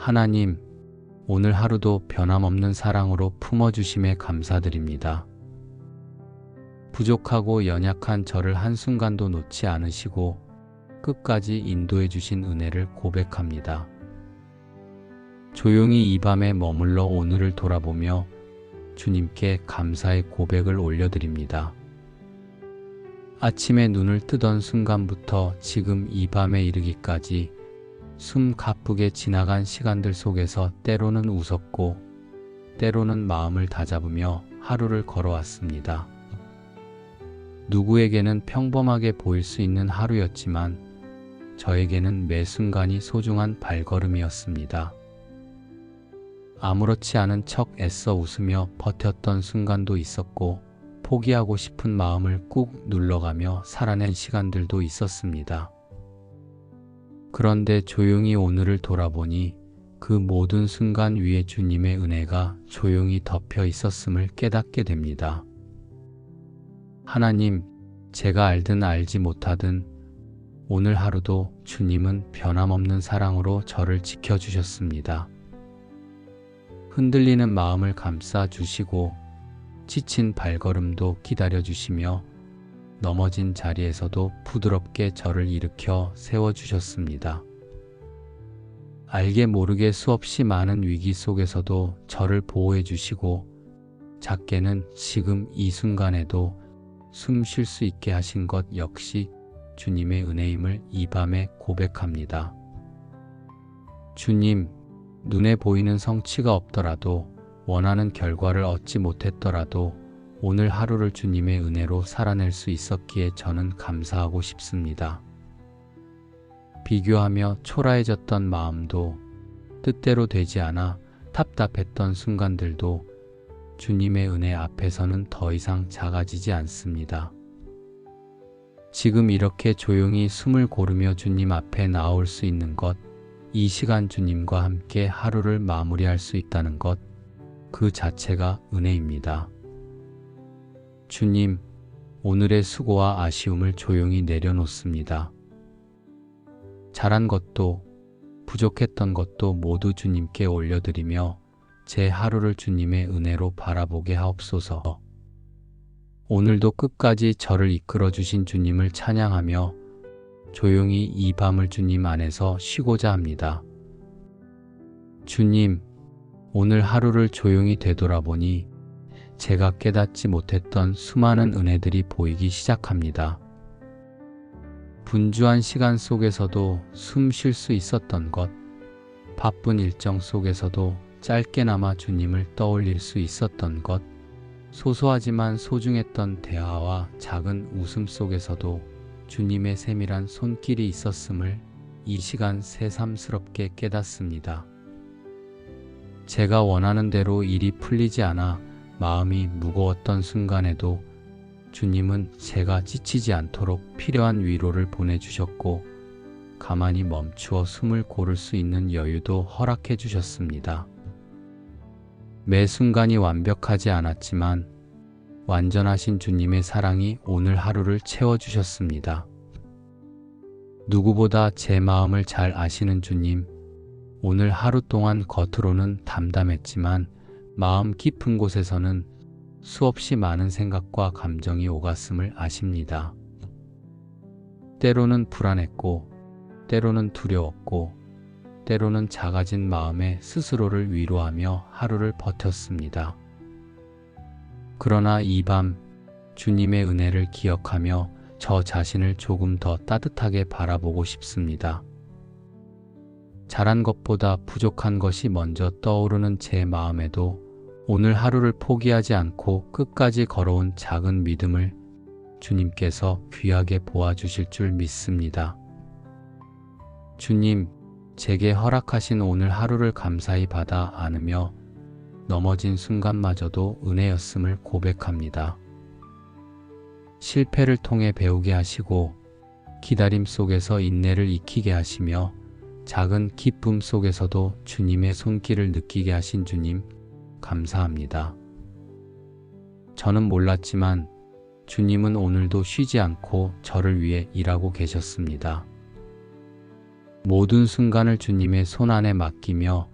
하나님, 오늘 하루도 변함없는 사랑으로 품어주심에 감사드립니다. 부족하고 연약한 저를 한순간도 놓지 않으시고 끝까지 인도해 주신 은혜를 고백합니다. 조용히 이 밤에 머물러 오늘을 돌아보며 주님께 감사의 고백을 올려드립니다. 아침에 눈을 뜨던 순간부터 지금 이 밤에 이르기까지 숨 가쁘게 지나간 시간들 속에서 때로는 웃었고 때로는 마음을 다잡으며 하루를 걸어왔습니다. 누구에게는 평범하게 보일 수 있는 하루였지만 저에게는 매 순간이 소중한 발걸음이었습니다. 아무렇지 않은 척 애써 웃으며 버텼던 순간도 있었고 포기하고 싶은 마음을 꾹 눌러가며 살아낸 시간들도 있었습니다. 그런데 조용히 오늘을 돌아보니 그 모든 순간 위에 주님의 은혜가 조용히 덮여 있었음을 깨닫게 됩니다. 하나님, 제가 알든 알지 못하든 오늘 하루도 주님은 변함없는 사랑으로 저를 지켜주셨습니다. 흔들리는 마음을 감싸주시고 지친 발걸음도 기다려주시며 넘어진 자리에서도 부드럽게 저를 일으켜 세워주셨습니다. 알게 모르게 수없이 많은 위기 속에서도 저를 보호해주시고 작게는 지금 이 순간에도 숨 쉴 수 있게 하신 것 역시 주님의 은혜임을 이 밤에 고백합니다. 주님, 눈에 보이는 성취가 없더라도 원하는 결과를 얻지 못했더라도 오늘 하루를 주님의 은혜로 살아낼 수 있었기에 저는 감사하고 싶습니다. 비교하며 초라해졌던 마음도 뜻대로 되지 않아 답답했던 순간들도 주님의 은혜 앞에서는 더 이상 작아지지 않습니다. 지금 이렇게 조용히 숨을 고르며 주님 앞에 나올 수 있는 것, 이 시간 주님과 함께 하루를 마무리할 수 있다는 것, 그 자체가 은혜입니다. 주님, 오늘의 수고와 아쉬움을 조용히 내려놓습니다. 잘한 것도 부족했던 것도 모두 주님께 올려드리며 제 하루를 주님의 은혜로 바라보게 하옵소서. 오늘도 끝까지 저를 이끌어 주신 주님을 찬양하며 조용히 이 밤을 주님 안에서 쉬고자 합니다. 주님, 오늘 하루를 조용히 되돌아보니 제가 깨닫지 못했던 수많은 은혜들이 보이기 시작합니다. 분주한 시간 속에서도 숨 쉴 수 있었던 것, 바쁜 일정 속에서도 짧게나마 주님을 떠올릴 수 있었던 것, 소소하지만 소중했던 대화와 작은 웃음 속에서도 주님의 세밀한 손길이 있었음을 이 시간 새삼스럽게 깨닫습니다. 제가 원하는 대로 일이 풀리지 않아 마음이 무거웠던 순간에도 주님은 제가 지치지 않도록 필요한 위로를 보내주셨고 가만히 멈추어 숨을 고를 수 있는 여유도 허락해 주셨습니다. 매 순간이 완벽하지 않았지만 완전하신 주님의 사랑이 오늘 하루를 채워주셨습니다. 누구보다 제 마음을 잘 아시는 주님, 오늘 하루 동안 겉으로는 담담했지만 마음 깊은 곳에서는 수없이 많은 생각과 감정이 오갔음을 아십니다. 때로는 불안했고, 때로는 두려웠고, 때로는 작아진 마음에 스스로를 위로하며 하루를 버텼습니다. 그러나 이 밤 주님의 은혜를 기억하며 저 자신을 조금 더 따뜻하게 바라보고 싶습니다. 잘한 것보다 부족한 것이 먼저 떠오르는 제 마음에도 오늘 하루를 포기하지 않고 끝까지 걸어온 작은 믿음을 주님께서 귀하게 보아주실 줄 믿습니다. 주님, 제게 허락하신 오늘 하루를 감사히 받아 안으며 넘어진 순간마저도 은혜였음을 고백합니다. 실패를 통해 배우게 하시고 기다림 속에서 인내를 익히게 하시며 작은 기쁨 속에서도 주님의 손길을 느끼게 하신 주님, 감사합니다. 저는 몰랐지만 주님은 오늘도 쉬지 않고 저를 위해 일하고 계셨습니다. 모든 순간을 주님의 손안에 맡기며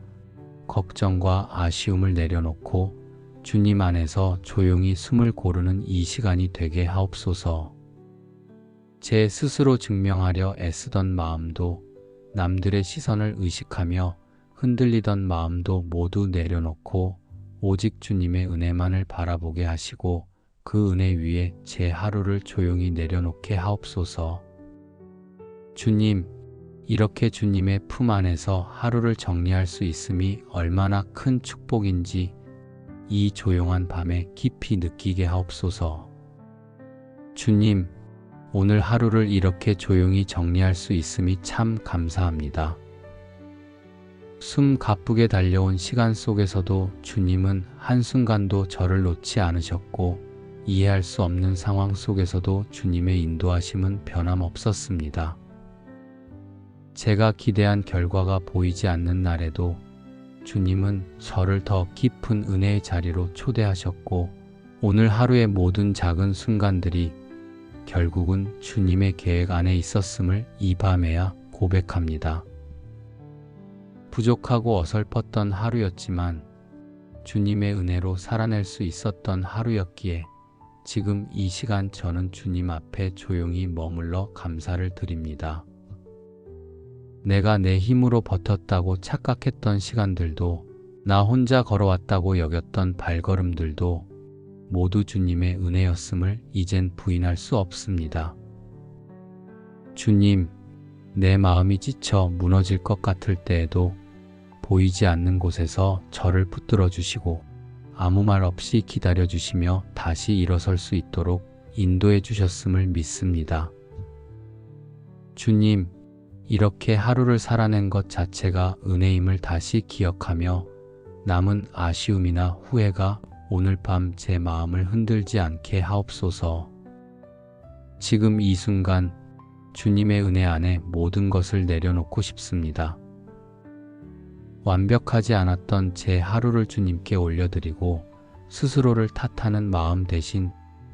걱정과 아쉬움을 내려놓고 주님 안에서 조용히 숨을 고르는 이 시간이 되게 하옵소서. 제 스스로 증명하려 애쓰던 마음도, 남들의 시선을 의식하며 흔들리던 마음도 모두 내려놓고 오직 주님의 은혜만을 바라보게 하시고 그 은혜 위에 제 하루를 조용히 내려놓게 하옵소서. 주님, 이렇게 주님의 품 안에서 하루를 정리할 수 있음이 얼마나 큰 축복인지 이 조용한 밤에 깊이 느끼게 하옵소서. 주님, 오늘 하루를 이렇게 조용히 정리할 수 있음이 참 감사합니다. 숨 가쁘게 달려온 시간 속에서도 주님은 한순간도 저를 놓지 않으셨고 이해할 수 없는 상황 속에서도 주님의 인도하심은 변함없었습니다. 제가 기대한 결과가 보이지 않는 날에도 주님은 저를 더 깊은 은혜의 자리로 초대하셨고 오늘 하루의 모든 작은 순간들이 결국은 주님의 계획 안에 있었음을 이 밤에야 고백합니다. 부족하고 어설펐던 하루였지만 주님의 은혜로 살아낼 수 있었던 하루였기에 지금 이 시간 저는 주님 앞에 조용히 머물러 감사를 드립니다. 내가 내 힘으로 버텼다고 착각했던 시간들도, 나 혼자 걸어왔다고 여겼던 발걸음들도 모두 주님의 은혜였음을 이젠 부인할 수 없습니다. 주님, 내 마음이 지쳐 무너질 것 같을 때에도 보이지 않는 곳에서 저를 붙들어 주시고 아무 말 없이 기다려 주시며 다시 일어설 수 있도록 인도해 주셨음을 믿습니다. 주님, 이렇게 하루를 살아낸 것 자체가 은혜임을 다시 기억하며 남은 아쉬움이나 후회가 오늘 밤 제 마음을 흔들지 않게 하옵소서. 지금 이 순간 주님의 은혜 안에 모든 것을 내려놓고 싶습니다. 완벽하지 않았던 제 하루를 주님께 올려드리고 스스로를 탓하는 마음 대신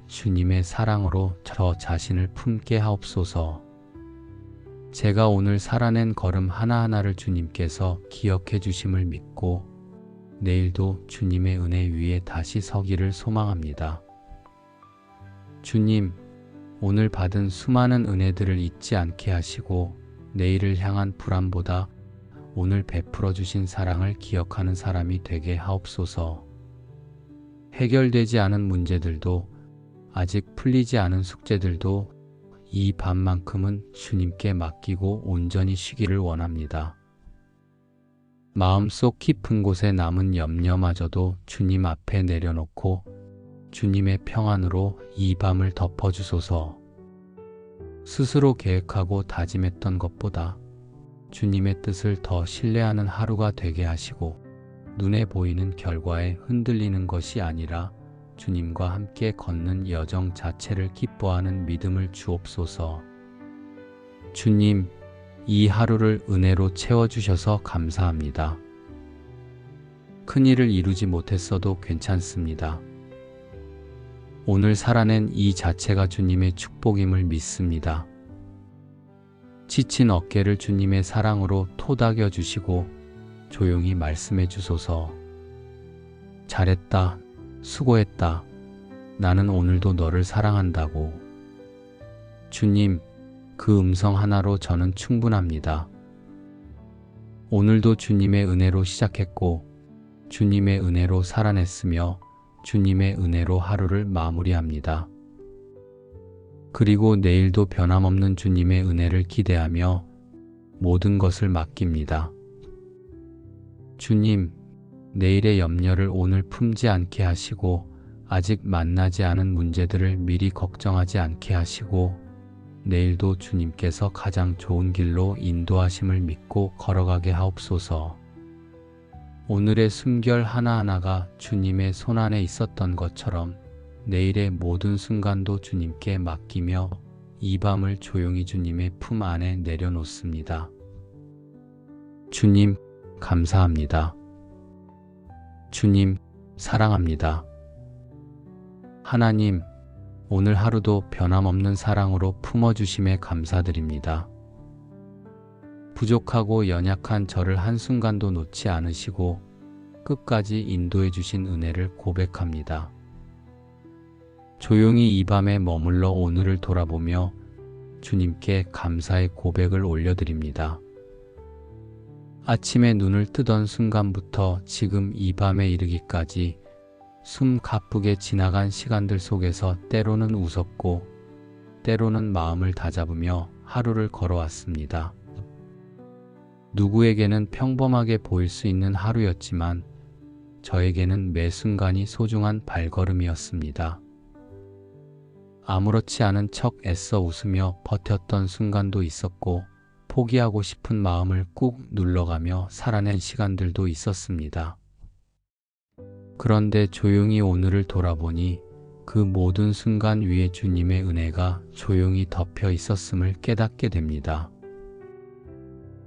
주님의 사랑으로 저 자신을 품게 하옵소서. 제가 오늘 살아낸 걸음 하나하나를 주님께서 기억해 주심을 믿고 내일도 주님의 은혜 위에 다시 서기를 소망합니다. 주님, 오늘 받은 수많은 은혜들을 잊지 않게 하시고 내일을 향한 불안보다 오늘 베풀어 주신 사랑을 기억하는 사람이 되게 하옵소서. 해결되지 않은 문제들도, 아직 풀리지 않은 숙제들도 이 밤만큼은 주님께 맡기고 온전히 쉬기를 원합니다. 마음속 깊은 곳에 남은 염려마저도 주님 앞에 내려놓고 주님의 평안으로 이 밤을 덮어주소서. 스스로 계획하고 다짐했던 것보다 주님의 뜻을 더 신뢰하는 하루가 되게 하시고 눈에 보이는 결과에 흔들리는 것이 아니라 주님과 함께 걷는 여정 자체를 기뻐하는 믿음을 주옵소서. 주님, 이 하루를 은혜로 채워주셔서 감사합니다. 큰일을 이루지 못했어도 괜찮습니다. 오늘 살아낸 이 자체가 주님의 축복임을 믿습니다. 지친 어깨를 주님의 사랑으로 토닥여 주시고 조용히 말씀해 주소서. 잘했다. 수고했다. 나는 오늘도 너를 사랑한다고. 주님, 그 음성 하나로 저는 충분합니다. 오늘도 주님의 은혜로 시작했고 주님의 은혜로 살아냈으며 주님의 은혜로 하루를 마무리합니다. 그리고 내일도 변함없는 주님의 은혜를 기대하며 모든 것을 맡깁니다. 주님, 내일의 염려를 오늘 품지 않게 하시고 아직 만나지 않은 문제들을 미리 걱정하지 않게 하시고 내일도 주님께서 가장 좋은 길로 인도하심을 믿고 걸어가게 하옵소서. 오늘의 숨결 하나하나가 주님의 손안에 있었던 것처럼 내일의 모든 순간도 주님께 맡기며 이 밤을 조용히 주님의 품 안에 내려놓습니다. 주님, 감사합니다. 주님, 사랑합니다. 하나님, 오늘 하루도 변함없는 사랑으로 품어주심에 감사드립니다. 부족하고 연약한 저를 한순간도 놓지 않으시고 끝까지 인도해 주신 은혜를 고백합니다. 조용히 이 밤에 머물러 오늘을 돌아보며 주님께 감사의 고백을 올려드립니다. 아침에 눈을 뜨던 순간부터 지금 이 밤에 이르기까지 숨 가쁘게 지나간 시간들 속에서 때로는 웃었고 때로는 마음을 다잡으며 하루를 걸어왔습니다. 누구에게는 평범하게 보일 수 있는 하루였지만 저에게는 매 순간이 소중한 발걸음이었습니다. 아무렇지 않은 척 애써 웃으며 버텼던 순간도 있었고 포기하고 싶은 마음을 꾹 눌러가며 살아낸 시간들도 있었습니다. 그런데 조용히 오늘을 돌아보니 그 모든 순간 위에 주님의 은혜가 조용히 덮여 있었음을 깨닫게 됩니다.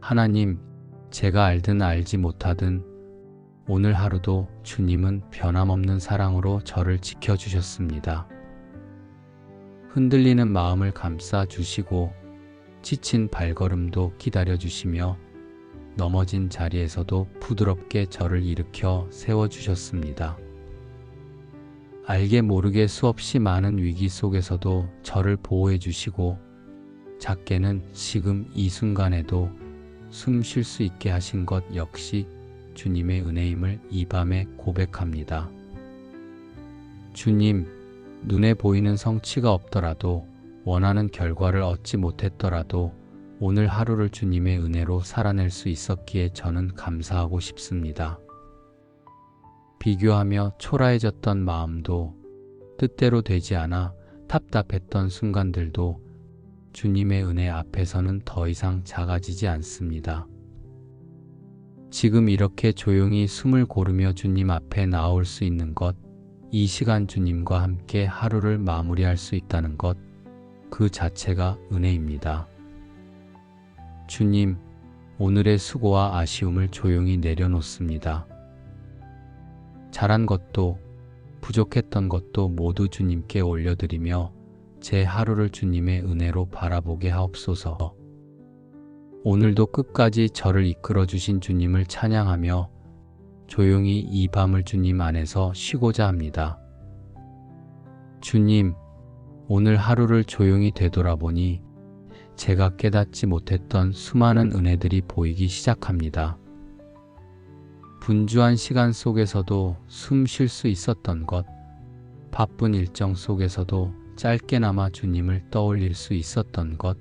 하나님, 제가 알든 알지 못하든 오늘 하루도 주님은 변함없는 사랑으로 저를 지켜주셨습니다. 흔들리는 마음을 감싸주시고 지친 발걸음도 기다려주시며 넘어진 자리에서도 부드럽게 저를 일으켜 세워주셨습니다. 알게 모르게 수없이 많은 위기 속에서도 저를 보호해 주시고 작게는 지금 이 순간에도 숨 쉴 수 있게 하신 것 역시 주님의 은혜임을 이 밤에 고백합니다. 주님, 눈에 보이는 성취가 없더라도 원하는 결과를 얻지 못했더라도 오늘 하루를 주님의 은혜로 살아낼 수 있었기에 저는 감사하고 싶습니다. 비교하며 초라해졌던 마음도 뜻대로 되지 않아 답답했던 순간들도 주님의 은혜 앞에서는 더 이상 작아지지 않습니다. 지금 이렇게 조용히 숨을 고르며 주님 앞에 나올 수 있는 것, 이 시간 주님과 함께 하루를 마무리할 수 있다는 것, 그 자체가 은혜입니다. 주님, 오늘의 수고와 아쉬움을 조용히 내려놓습니다. 잘한 것도 부족했던 것도 모두 주님께 올려드리며 제 하루를 주님의 은혜로 바라보게 하옵소서. 오늘도 끝까지 저를 이끌어 주신 주님을 찬양하며 조용히 이 밤을 주님 안에서 쉬고자 합니다. 주님, 오늘 하루를 조용히 되돌아보니 제가 깨닫지 못했던 수많은 은혜들이 보이기 시작합니다. 분주한 시간 속에서도 숨 쉴 수 있었던 것, 바쁜 일정 속에서도 짧게나마 주님을 떠올릴 수 있었던 것,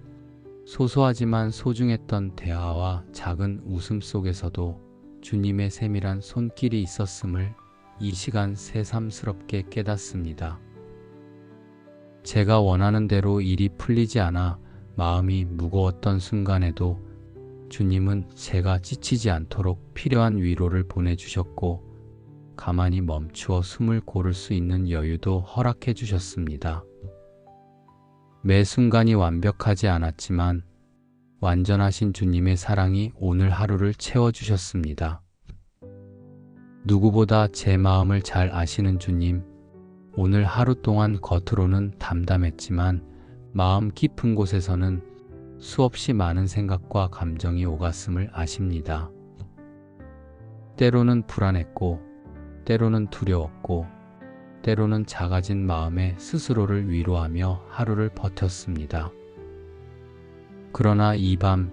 소소하지만 소중했던 대화와 작은 웃음 속에서도 주님의 세밀한 손길이 있었음을 이 시간 새삼스럽게 깨닫습니다. 제가 원하는 대로 일이 풀리지 않아 마음이 무거웠던 순간에도 주님은 제가 지치지 않도록 필요한 위로를 보내주셨고 가만히 멈추어 숨을 고를 수 있는 여유도 허락해 주셨습니다. 매 순간이 완벽하지 않았지만 완전하신 주님의 사랑이 오늘 하루를 채워주셨습니다. 누구보다 제 마음을 잘 아시는 주님, 오늘 하루 동안 겉으로는 담담했지만 마음 깊은 곳에서는 수없이 많은 생각과 감정이 오갔음을 아십니다. 때로는 불안했고, 때로는 두려웠고, 때로는 작아진 마음에 스스로를 위로하며 하루를 버텼습니다. 그러나 이 밤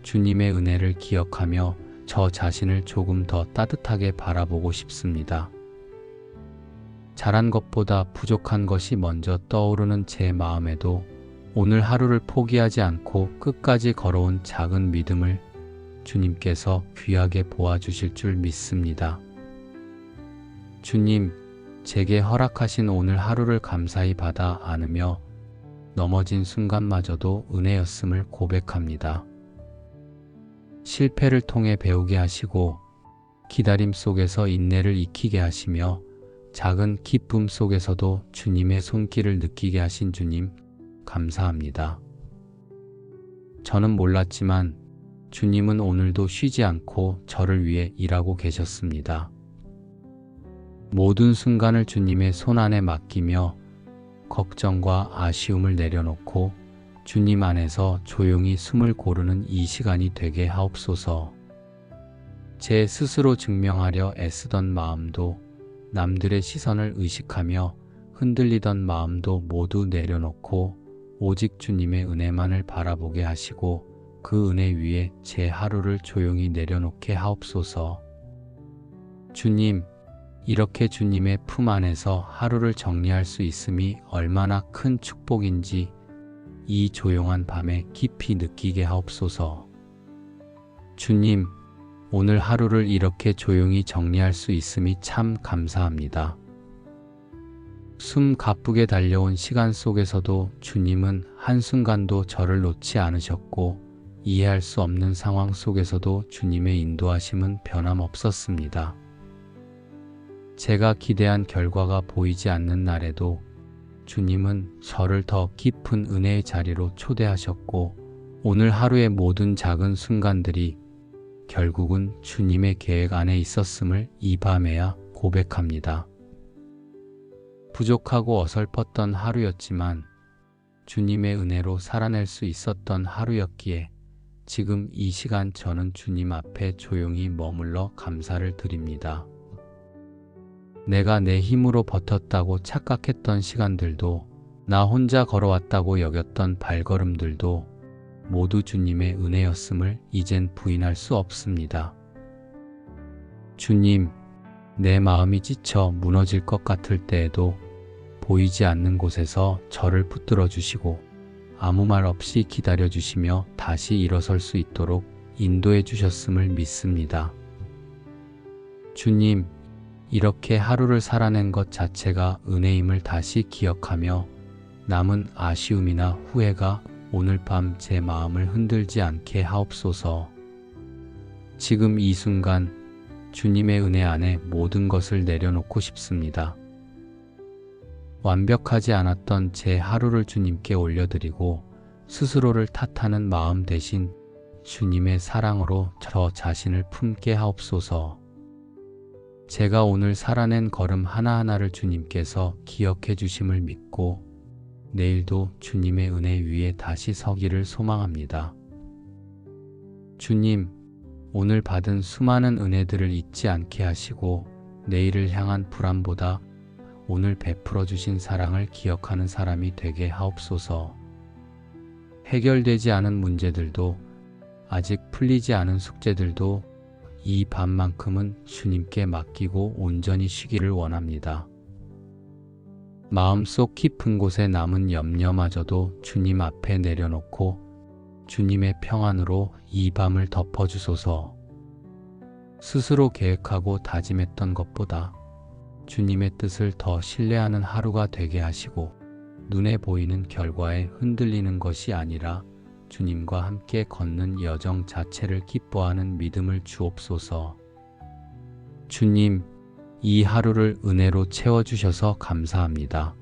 주님의 은혜를 기억하며 저 자신을 조금 더 따뜻하게 바라보고 싶습니다. 잘한 것보다 부족한 것이 먼저 떠오르는 제 마음에도 오늘 하루를 포기하지 않고 끝까지 걸어온 작은 믿음을 주님께서 귀하게 보아주실 줄 믿습니다. 주님, 제게 허락하신 오늘 하루를 감사히 받아 안으며 넘어진 순간마저도 은혜였음을 고백합니다. 실패를 통해 배우게 하시고 기다림 속에서 인내를 익히게 하시며 작은 기쁨 속에서도 주님의 손길을 느끼게 하신 주님, 감사합니다. 저는 몰랐지만 주님은 오늘도 쉬지 않고 저를 위해 일하고 계셨습니다. 모든 순간을 주님의 손 안에 맡기며 걱정과 아쉬움을 내려놓고 주님 안에서 조용히 숨을 고르는 이 시간이 되게 하옵소서. 제 스스로 증명하려 애쓰던 마음도, 남들의 시선을 의식하며 흔들리던 마음도 모두 내려놓고 오직 주님의 은혜만을 바라보게 하시고 그 은혜 위에 제 하루를 조용히 내려놓게 하옵소서. 주님, 이렇게 주님의 품 안에서 하루를 정리할 수 있음이 얼마나 큰 축복인지 이 조용한 밤에 깊이 느끼게 하옵소서. 주님, 오늘 하루를 이렇게 조용히 정리할 수 있음이 참 감사합니다. 숨 가쁘게 달려온 시간 속에서도 주님은 한순간도 저를 놓지 않으셨고 이해할 수 없는 상황 속에서도 주님의 인도하심은 변함없었습니다. 제가 기대한 결과가 보이지 않는 날에도 주님은 저를 더 깊은 은혜의 자리로 초대하셨고 오늘 하루의 모든 작은 순간들이 결국은 주님의 계획 안에 있었음을 이 밤에야 고백합니다. 부족하고 어설펐던 하루였지만 주님의 은혜로 살아낼 수 있었던 하루였기에 지금 이 시간 저는 주님 앞에 조용히 머물러 감사를 드립니다. 내가 내 힘으로 버텼다고 착각했던 시간들도, 나 혼자 걸어왔다고 여겼던 발걸음들도 모두 주님의 은혜였음을 이젠 부인할 수 없습니다. 주님, 내 마음이 지쳐 무너질 것 같을 때에도 보이지 않는 곳에서 저를 붙들어 주시고 아무 말 없이 기다려 주시며 다시 일어설 수 있도록 인도해 주셨음을 믿습니다. 주님, 이렇게 하루를 살아낸 것 자체가 은혜임을 다시 기억하며 남은 아쉬움이나 후회가 오늘 밤 제 마음을 흔들지 않게 하옵소서. 지금 이 순간 주님의 은혜 안에 모든 것을 내려놓고 싶습니다. 완벽하지 않았던 제 하루를 주님께 올려드리고 스스로를 탓하는 마음 대신 주님의 사랑으로 저 자신을 품게 하옵소서. 제가 오늘 살아낸 걸음 하나하나를 주님께서 기억해 주심을 믿고 내일도 주님의 은혜 위에 다시 서기를 소망합니다. 주님, 오늘 받은 수많은 은혜들을 잊지 않게 하시고 내일을 향한 불안보다 오늘 베풀어 주신 사랑을 기억하는 사람이 되게 하옵소서. 해결되지 않은 문제들도, 아직 풀리지 않은 숙제들도 이 밤만큼은 주님께 맡기고 온전히 쉬기를 원합니다. 마음속 깊은 곳에 남은 염려마저도 주님 앞에 내려놓고 주님의 평안으로 이 밤을 덮어주소서. 스스로 계획하고 다짐했던 것보다 주님의 뜻을 더 신뢰하는 하루가 되게 하시고 눈에 보이는 결과에 흔들리는 것이 아니라 주님과 함께 걷는 여정 자체를 기뻐하는 믿음을 주옵소서. 주님, 이 하루를 은혜로 채워주셔서 감사합니다.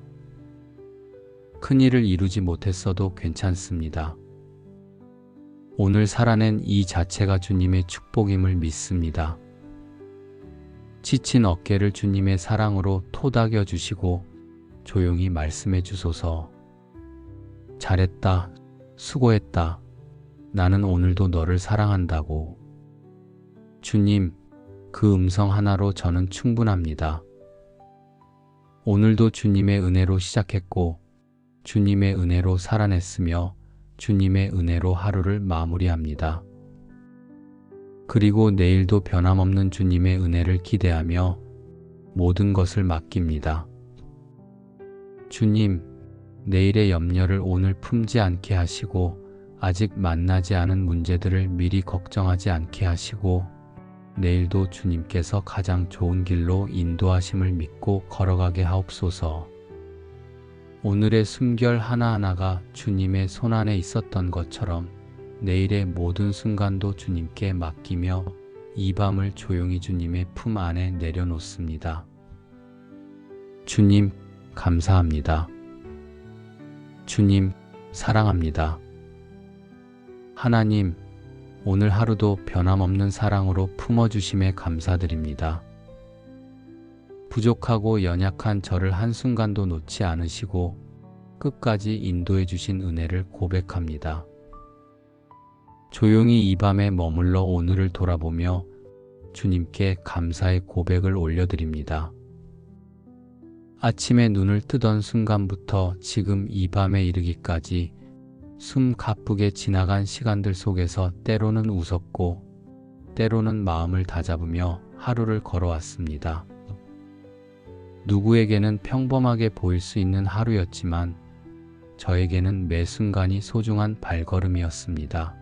큰일을 이루지 못했어도 괜찮습니다. 오늘 살아낸 이 자체가 주님의 축복임을 믿습니다. 지친 어깨를 주님의 사랑으로 토닥여 주시고 조용히 말씀해 주소서. 잘했다. 수고했다. 나는 오늘도 너를 사랑한다고. 주님, 그 음성 하나로 저는 충분합니다. 오늘도 주님의 은혜로 시작했고 주님의 은혜로 살아냈으며 주님의 은혜로 하루를 마무리합니다. 그리고 내일도 변함없는 주님의 은혜를 기대하며 모든 것을 맡깁니다. 주님, 내일의 염려를 오늘 품지 않게 하시고 아직 만나지 않은 문제들을 미리 걱정하지 않게 하시고 내일도 주님께서 가장 좋은 길로 인도하심을 믿고 걸어가게 하옵소서. 오늘의 숨결 하나하나가 주님의 손안에 있었던 것처럼 내일의 모든 순간도 주님께 맡기며 이 밤을 조용히 주님의 품 안에 내려놓습니다. 주님, 감사합니다. 주님, 사랑합니다. 하나님, 오늘 하루도 변함없는 사랑으로 품어주심에 감사드립니다. 부족하고 연약한 저를 한순간도 놓지 않으시고 끝까지 인도해 주신 은혜를 고백합니다. 조용히 이 밤에 머물러 오늘을 돌아보며 주님께 감사의 고백을 올려드립니다. 아침에 눈을 뜨던 순간부터 지금 이 밤에 이르기까지 숨 가쁘게 지나간 시간들 속에서 때로는 웃었고 때로는 마음을 다잡으며 하루를 걸어왔습니다. 누구에게는 평범하게 보일 수 있는 하루였지만 저에게는 매 순간이 소중한 발걸음이었습니다.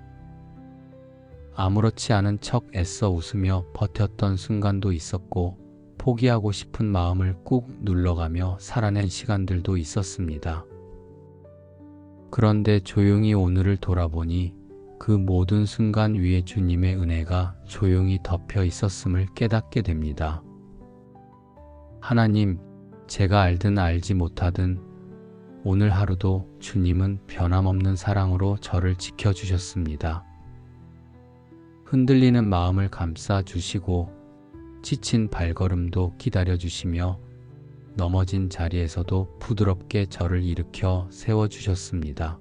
아무렇지 않은 척 애써 웃으며 버텼던 순간도 있었고 포기하고 싶은 마음을 꾹 눌러가며 살아낸 시간들도 있었습니다. 그런데 조용히 오늘을 돌아보니 그 모든 순간 위에 주님의 은혜가 조용히 덮여 있었음을 깨닫게 됩니다. 하나님, 제가 알든 알지 못하든 오늘 하루도 주님은 변함없는 사랑으로 저를 지켜주셨습니다. 흔들리는 마음을 감싸주시고 지친 발걸음도 기다려주시며 넘어진 자리에서도 부드럽게 저를 일으켜 세워주셨습니다.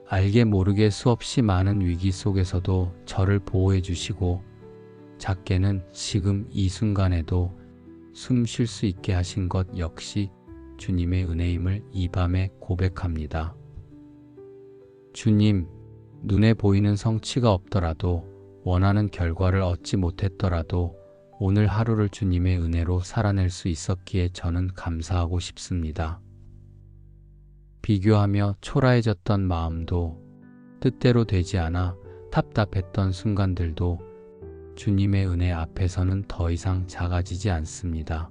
알게 모르게 수없이 많은 위기 속에서도 저를 보호해 주시고 작게는 지금 이 순간에도 숨 쉴 수 있게 하신 것 역시 주님의 은혜임을 이 밤에 고백합니다. 주님, 눈에 보이는 성취가 없더라도 원하는 결과를 얻지 못했더라도 오늘 하루를 주님의 은혜로 살아낼 수 있었기에 저는 감사하고 싶습니다. 비교하며 초라해졌던 마음도 뜻대로 되지 않아 답답했던 순간들도 주님의 은혜 앞에서는 더 이상 작아지지 않습니다.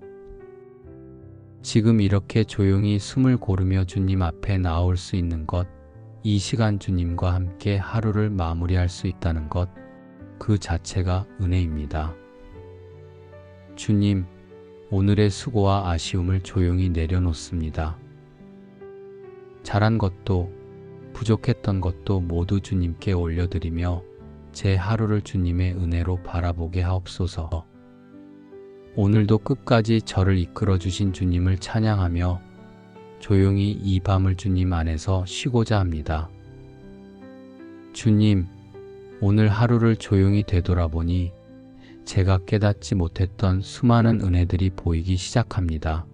지금 이렇게 조용히 숨을 고르며 주님 앞에 나올 수 있는 것, 이 시간 주님과 함께 하루를 마무리할 수 있다는 것, 그 자체가 은혜입니다. 주님, 오늘의 수고와 아쉬움을 조용히 내려놓습니다. 잘한 것도 부족했던 것도 모두 주님께 올려드리며 제 하루를 주님의 은혜로 바라보게 하옵소서. 오늘도 끝까지 저를 이끌어 주신 주님을 찬양하며 조용히 이 밤을 주님 안에서 쉬고자 합니다. 주님, 오늘 하루를 조용히 되돌아보니 제가 깨닫지 못했던 수많은 은혜들이 보이기 시작합니다.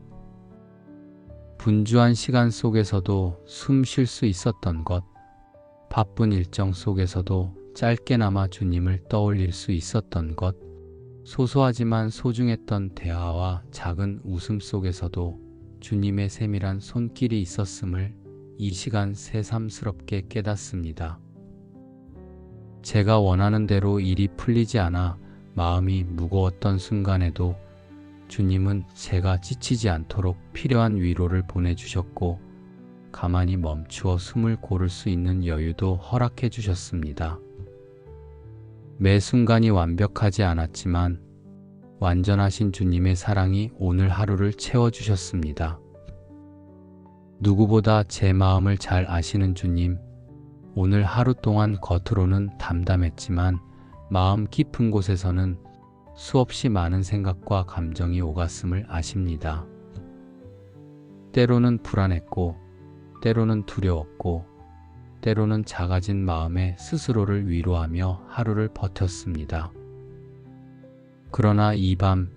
분주한 시간 속에서도 숨 쉴 수 있었던 것, 바쁜 일정 속에서도 짧게나마 주님을 떠올릴 수 있었던 것, 소소하지만 소중했던 대화와 작은 웃음 속에서도 주님의 세밀한 손길이 있었음을 이 시간 새삼스럽게 깨닫습니다. 제가 원하는 대로 일이 풀리지 않아 마음이 무거웠던 순간에도 주님은 제가 지치지 않도록 필요한 위로를 보내주셨고 가만히 멈추어 숨을 고를 수 있는 여유도 허락해 주셨습니다. 매 순간이 완벽하지 않았지만 완전하신 주님의 사랑이 오늘 하루를 채워주셨습니다. 누구보다 제 마음을 잘 아시는 주님, 오늘 하루 동안 겉으로는 담담했지만 마음 깊은 곳에서는 수없이 많은 생각과 감정이 오갔음을 아십니다. 때로는 불안했고, 때로는 두려웠고, 때로는 작아진 마음에 스스로를 위로하며 하루를 버텼습니다. 그러나 이 밤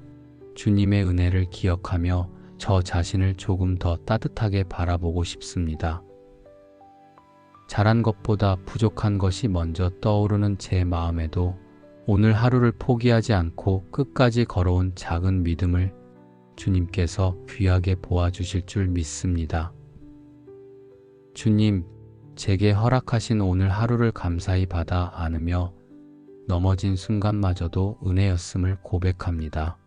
주님의 은혜를 기억하며 저 자신을 조금 더 따뜻하게 바라보고 싶습니다. 잘한 것보다 부족한 것이 먼저 떠오르는 제 마음에도 오늘 하루를 포기하지 않고 끝까지 걸어온 작은 믿음을 주님께서 귀하게 보아주실 줄 믿습니다. 주님, 제게 허락하신 오늘 하루를 감사히 받아 안으며 넘어진 순간마저도 은혜였음을 고백합니다.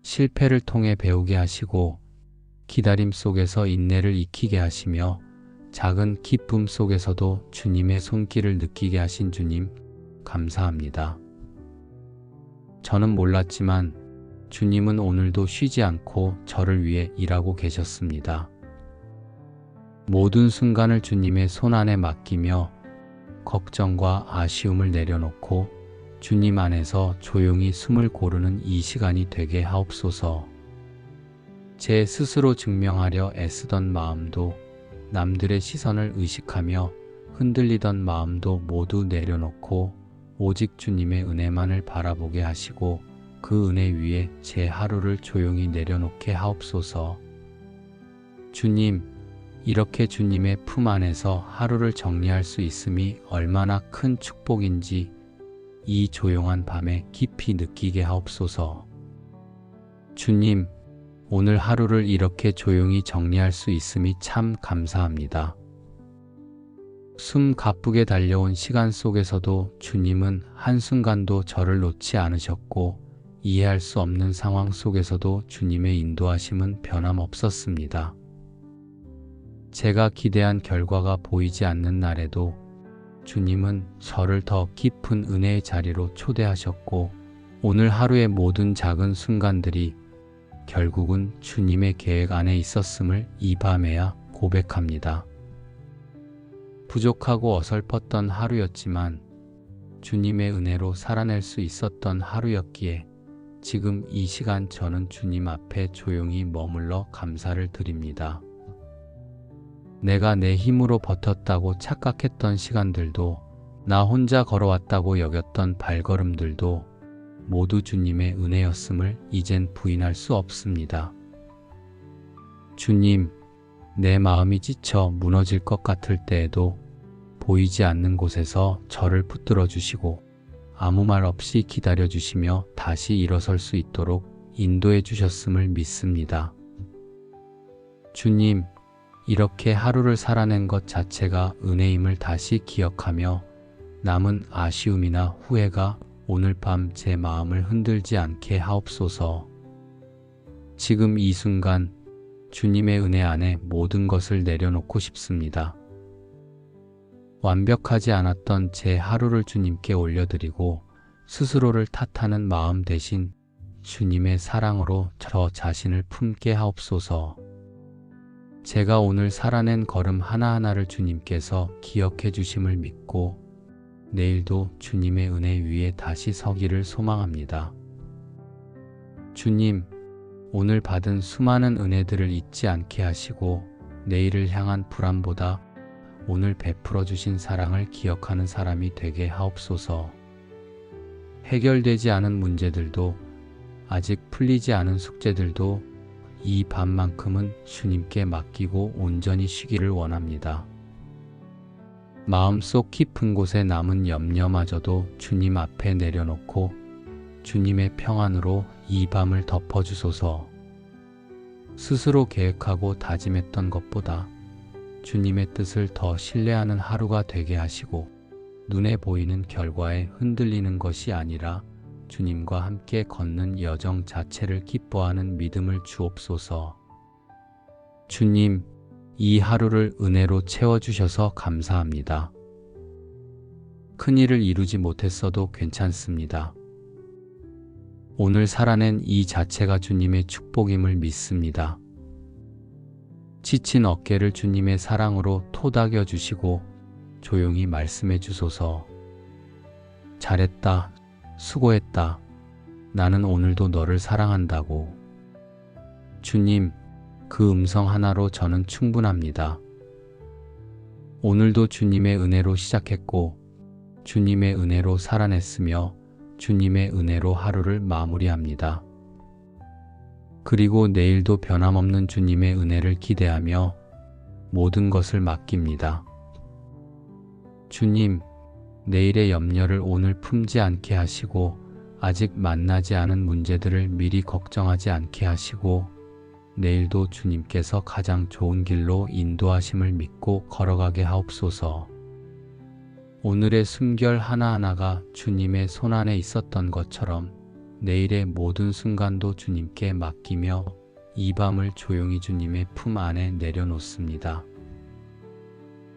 실패를 통해 배우게 하시고 기다림 속에서 인내를 익히게 하시며 작은 기쁨 속에서도 주님의 손길을 느끼게 하신 주님, 감사합니다. 저는 몰랐지만 주님은 오늘도 쉬지 않고 저를 위해 일하고 계셨습니다. 모든 순간을 주님의 손 안에 맡기며 걱정과 아쉬움을 내려놓고 주님 안에서 조용히 숨을 고르는 이 시간이 되게 하옵소서. 제 스스로 증명하려 애쓰던 마음도 남들의 시선을 의식하며 흔들리던 마음도 모두 내려놓고 오직 주님의 은혜만을 바라보게 하시고 그 은혜 위에 제 하루를 조용히 내려놓게 하옵소서. 주님, 이렇게 주님의 품 안에서 하루를 정리할 수 있음이 얼마나 큰 축복인지 이 조용한 밤에 깊이 느끼게 하옵소서. 주님, 오늘 하루를 이렇게 조용히 정리할 수 있음이 참 감사합니다. 숨 가쁘게 달려온 시간 속에서도 주님은 한순간도 저를 놓지 않으셨고 이해할 수 없는 상황 속에서도 주님의 인도하심은 변함없었습니다. 제가 기대한 결과가 보이지 않는 날에도 주님은 저를 더 깊은 은혜의 자리로 초대하셨고 오늘 하루의 모든 작은 순간들이 결국은 주님의 계획 안에 있었음을 이 밤에야 고백합니다. 부족하고 어설펐던 하루였지만 주님의 은혜로 살아낼 수 있었던 하루였기에 지금 이 시간 저는 주님 앞에 조용히 머물러 감사를 드립니다. 내가 내 힘으로 버텼다고 착각했던 시간들도 나 혼자 걸어왔다고 여겼던 발걸음들도 모두 주님의 은혜였음을 이젠 부인할 수 없습니다. 주님, 내 마음이 지쳐 무너질 것 같을 때에도 보이지 않는 곳에서 저를 붙들어 주시고 아무 말 없이 기다려 주시며 다시 일어설 수 있도록 인도해 주셨음을 믿습니다. 주님, 이렇게 하루를 살아낸 것 자체가 은혜임을 다시 기억하며 남은 아쉬움이나 후회가 오늘 밤 제 마음을 흔들지 않게 하옵소서. 지금 이 순간 주님의 은혜 안에 모든 것을 내려놓고 싶습니다. 완벽하지 않았던 제 하루를 주님께 올려드리고 스스로를 탓하는 마음 대신 주님의 사랑으로 저 자신을 품게 하옵소서. 제가 오늘 살아낸 걸음 하나하나를 주님께서 기억해 주심을 믿고 내일도 주님의 은혜 위에 다시 서기를 소망합니다. 주님, 오늘 받은 수많은 은혜들을 잊지 않게 하시고 내일을 향한 불안보다 오늘 베풀어 주신 사랑을 기억하는 사람이 되게 하옵소서. 해결되지 않은 문제들도 아직 풀리지 않은 숙제들도 이 밤만큼은 주님께 맡기고 온전히 쉬기를 원합니다. 마음속 깊은 곳에 남은 염려마저도 주님 앞에 내려놓고 주님의 평안으로 이 밤을 덮어주소서. 스스로 계획하고 다짐했던 것보다 주님의 뜻을 더 신뢰하는 하루가 되게 하시고 눈에 보이는 결과에 흔들리는 것이 아니라 주님과 함께 걷는 여정 자체를 기뻐하는 믿음을 주옵소서. 주님, 이 하루를 은혜로 채워주셔서 감사합니다. 큰일을 이루지 못했어도 괜찮습니다. 오늘 살아낸 이 자체가 주님의 축복임을 믿습니다. 지친 어깨를 주님의 사랑으로 토닥여 주시고 조용히 말씀해 주소서. 잘했다. 수고했다. 나는 오늘도 너를 사랑한다고. 주님, 그 음성 하나로 저는 충분합니다. 오늘도 주님의 은혜로 시작했고 주님의 은혜로 살아냈으며 주님의 은혜로 하루를 마무리합니다. 그리고 내일도 변함없는 주님의 은혜를 기대하며 모든 것을 맡깁니다. 주님, 내일의 염려를 오늘 품지 않게 하시고 아직 만나지 않은 문제들을 미리 걱정하지 않게 하시고 내일도 주님께서 가장 좋은 길로 인도하심을 믿고 걸어가게 하옵소서. 오늘의 숨결 하나하나가 주님의 손안에 있었던 것처럼 내일의 모든 순간도 주님께 맡기며 이 밤을 조용히 주님의 품 안에 내려놓습니다.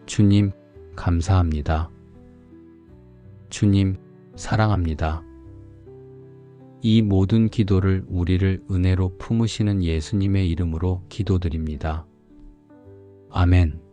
주님, 감사합니다. 주님, 사랑합니다. 이 모든 기도를 우리를 은혜로 품으시는 예수님의 이름으로 기도드립니다. 아멘.